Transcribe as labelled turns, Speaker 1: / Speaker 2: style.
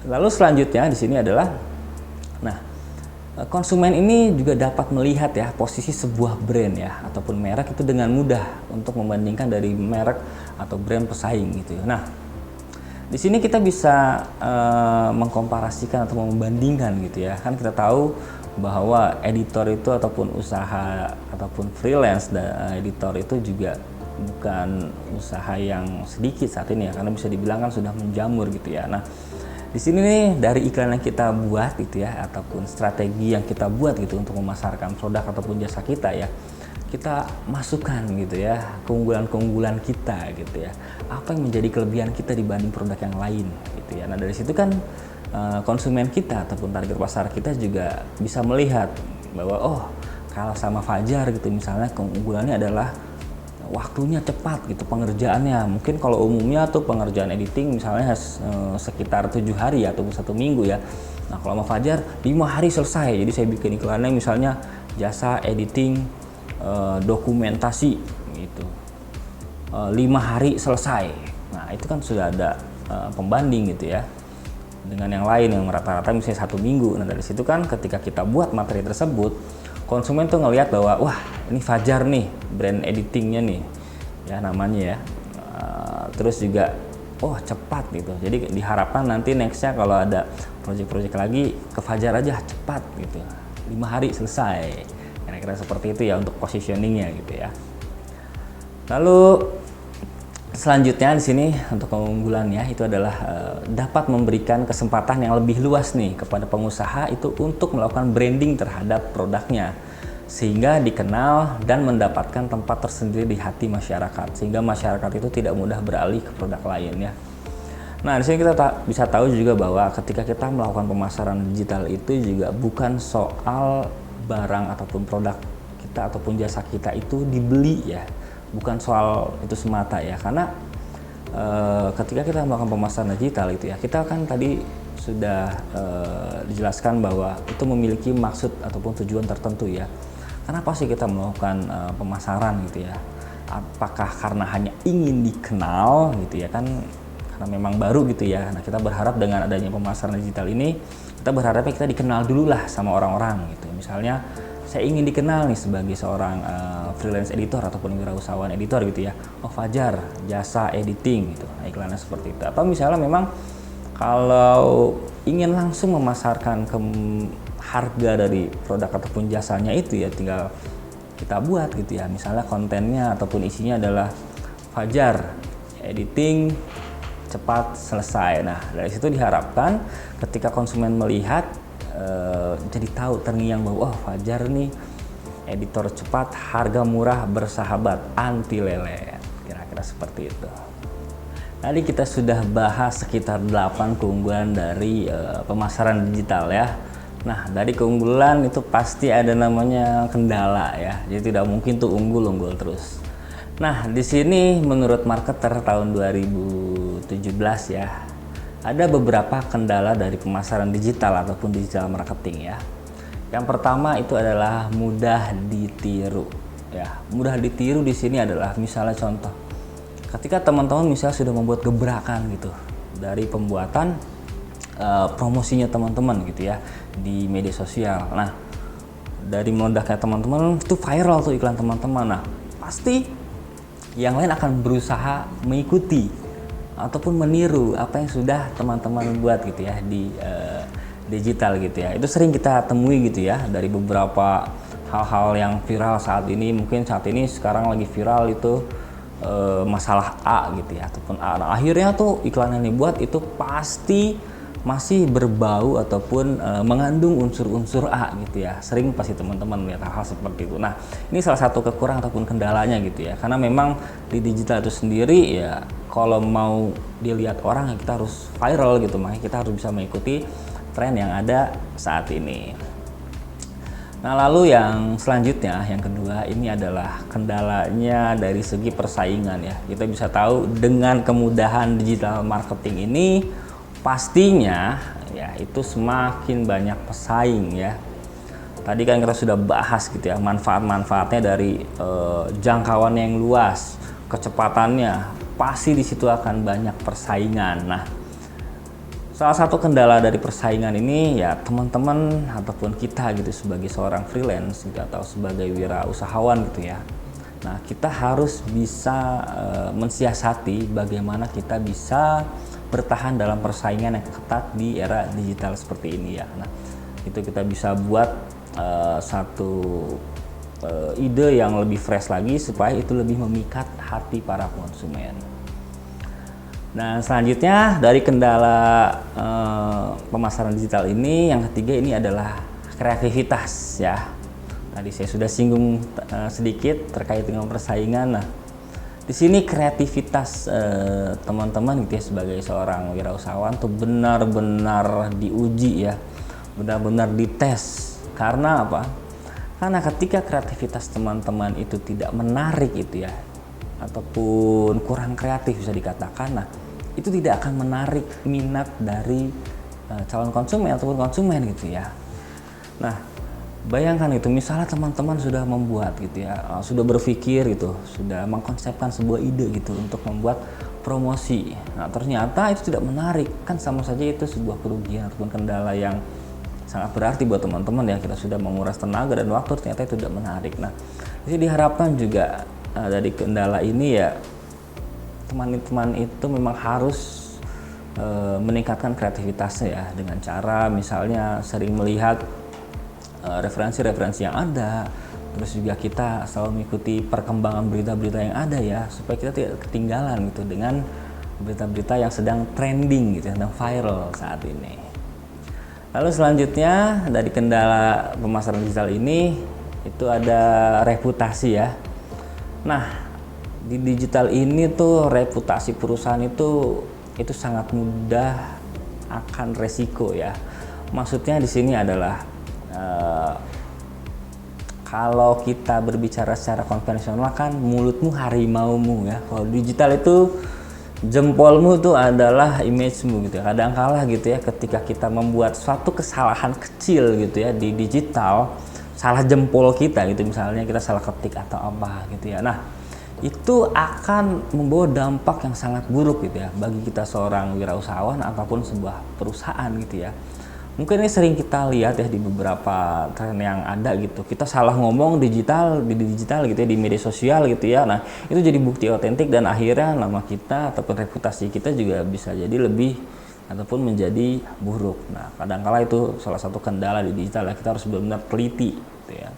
Speaker 1: Lalu selanjutnya di sini adalah, nah, konsumen ini juga dapat melihat ya posisi sebuah brand ya ataupun merek itu dengan mudah untuk membandingkan dari merek atau brand pesaing gitu ya. Nah, di sini kita bisa mengkomparasikan atau membandingkan gitu ya. Kan kita tahu bahwa editor itu ataupun usaha ataupun freelance editor itu juga bukan usaha yang sedikit saat ini ya, karena bisa dibilang kan sudah menjamur gitu ya. Nah, di sini nih dari iklan yang kita buat gitu ya ataupun strategi yang kita buat gitu untuk memasarkan produk ataupun jasa kita ya, kita masukkan gitu ya keunggulan-keunggulan kita gitu ya. Apa yang menjadi kelebihan kita dibanding produk yang lain gitu ya. Nah, dari situ kan konsumen kita ataupun target pasar kita juga bisa melihat bahwa oh, kalau sama Fajar gitu misalnya keunggulannya adalah waktunya cepat gitu pengerjaannya. Mungkin kalau umumnya tuh pengerjaan editing misalnya sekitar 7 hari atau 1 minggu ya. Nah, kalau sama Fajar 5 hari selesai. Jadi saya bikin iklannya misalnya jasa editing dokumentasi gitu, 5 hari selesai. Nah, itu kan sudah ada pembanding gitu ya dengan yang lain yang rata-rata misalnya 1 minggu. Nah, dari situ kan ketika kita buat materi tersebut, konsumen tuh ngelihat bahwa wah, ini Fajar nih brand editingnya nih ya namanya ya. Terus juga oh, cepat gitu. Jadi diharapkan nanti nextnya kalau ada project-project lagi ke Fajar aja cepat gitu, 5 hari selesai. Kira-kira seperti itu ya untuk positioningnya gitu ya. Lalu selanjutnya di sini untuk keunggulannya itu adalah dapat memberikan kesempatan yang lebih luas nih kepada pengusaha itu untuk melakukan branding terhadap produknya sehingga dikenal dan mendapatkan tempat tersendiri di hati masyarakat, sehingga masyarakat itu tidak mudah beralih ke produk lain ya. Nah, di sini kita bisa tahu juga bahwa ketika kita melakukan pemasaran digital itu juga bukan soal barang ataupun produk kita ataupun jasa kita itu dibeli ya. Bukan soal itu semata ya, karena ketika kita melakukan pemasaran digital itu ya, kita kan tadi sudah dijelaskan bahwa itu memiliki maksud ataupun tujuan tertentu ya. Kenapa sih kita melakukan pemasaran gitu ya? Apakah karena hanya ingin dikenal gitu ya kan? Karena memang baru gitu ya. Nah, kita berharap dengan adanya pemasaran digital ini, kita berharapnya kita dikenal dulu lah sama orang-orang gitu. Misalnya saya ingin dikenal nih sebagai seorang freelance editor ataupun wirausahawan editor gitu ya. Oh, Fajar jasa editing gitu. Nah, iklannya seperti itu. Atau misalnya memang kalau ingin langsung memasarkan ke harga dari produk ataupun jasanya itu ya tinggal kita buat gitu ya. Misalnya kontennya ataupun isinya adalah Fajar editing cepat selesai. Nah, dari situ diharapkan ketika konsumen melihat jadi tahu terngiang bahwa oh, Fajar nih editor cepat, harga murah, bersahabat, anti lelet. Kira-kira seperti itu. Tadi kita sudah bahas sekitar 8 keunggulan dari pemasaran digital ya. Nah, dari keunggulan itu pasti ada namanya kendala ya. Jadi tidak mungkin tuh unggul terus. Nah, di sini menurut marketer tahun 2017 ya, ada beberapa kendala dari pemasaran digital ataupun digital marketing ya. Yang pertama itu adalah mudah ditiru. Ya, mudah ditiru di sini adalah misalnya contoh, ketika teman-teman misalnya sudah membuat gebrakan gitu dari pembuatan promosinya teman-teman gitu ya di media sosial. Nah, dari meledaknya teman-teman itu viral tuh iklan teman-teman. Nah, pasti yang lain akan berusaha mengikuti ataupun meniru apa yang sudah teman-teman buat gitu ya di digital gitu ya. Itu sering kita temui gitu ya dari beberapa hal-hal yang viral saat ini. Mungkin saat ini sekarang lagi viral itu masalah A gitu ya ataupun A. Nah, akhirnya tuh iklan yang dibuat itu pasti masih berbau ataupun mengandung unsur-unsur A gitu ya. Sering pasti teman-teman melihat hal-hal seperti itu. Nah, ini salah satu kekurangan ataupun kendalanya gitu ya. Karena memang di digital itu sendiri ya kalau mau dilihat orang ya kita harus viral gitu. Makanya kita harus bisa mengikuti tren yang ada saat ini. Nah, lalu yang selanjutnya, yang kedua ini adalah kendalanya dari segi persaingan ya. Kita bisa tahu dengan kemudahan digital marketing ini pastinya ya itu semakin banyak pesaing ya. Tadi kan kita sudah bahas gitu ya manfaat-manfaatnya dari jangkauan yang luas, kecepatannya, pasti di situ akan banyak persaingan. Nah, salah satu kendala dari persaingan ini ya teman-teman ataupun kita gitu sebagai seorang freelance gitu atau sebagai wirausahawan gitu ya. Nah, kita harus bisa mensiasati bagaimana kita bisa bertahan dalam persaingan yang ketat di era digital seperti ini ya. Nah, itu kita bisa buat satu ide yang lebih fresh lagi supaya itu lebih memikat hati para konsumen. Nah, selanjutnya dari kendala pemasaran digital ini, yang ketiga ini adalah kreativitas ya. Tadi saya sudah singgung sedikit terkait dengan persaingan. Nah, di sini kreativitas teman-teman gitu ya sebagai seorang wirausahawan tuh benar-benar diuji ya, benar-benar dites. Karena apa? Karena ketika kreativitas teman-teman itu tidak menarik itu ya, ataupun kurang kreatif bisa dikatakan, nah itu tidak akan menarik minat dari calon konsumen ataupun konsumen gitu ya. Nah, bayangkan itu misalnya teman-teman sudah membuat gitu ya, sudah berpikir gitu, sudah mengkonsepkan sebuah ide gitu untuk membuat promosi. Nah, ternyata itu tidak menarik, kan sama saja itu sebuah kerugian ataupun kendala yang sangat berarti buat teman-teman ya. Kita sudah menguras tenaga dan waktu, ternyata itu tidak menarik. Nah, jadi diharapkan juga dari kendala ini ya teman-teman itu memang harus meningkatkan kreativitasnya ya dengan cara misalnya sering melihat referensi-referensi yang ada, terus juga kita selalu mengikuti perkembangan berita-berita yang ada ya supaya kita tidak ketinggalan gitu dengan berita-berita yang sedang trending gitu, sedang viral saat ini. Lalu selanjutnya dari kendala pemasaran digital ini itu ada reputasi ya. Nah, di digital ini tuh reputasi perusahaan itu sangat mudah akan resiko ya. Maksudnya di sini adalah kalau kita berbicara secara konvensional kan mulutmu harimaumu ya. Kalau digital itu jempolmu tuh adalah image-mu gitu ya. Kadang-kala gitu ya ketika kita membuat suatu kesalahan kecil gitu ya di digital, salah jempol kita gitu misalnya kita salah ketik atau apa gitu ya. Nah, itu akan membawa dampak yang sangat buruk gitu ya bagi kita seorang wirausahawan ataupun sebuah perusahaan gitu ya. Mungkin ini sering kita lihat ya di beberapa tren yang ada gitu. Kita salah ngomong di digital gitu ya, di media sosial gitu ya. Nah, itu jadi bukti otentik dan akhirnya nama kita ataupun reputasi kita juga bisa jadi lebih ataupun menjadi buruk. Nah, kadang-kala itu salah satu kendala di digital ya, kita harus benar-benar teliti gitu ya.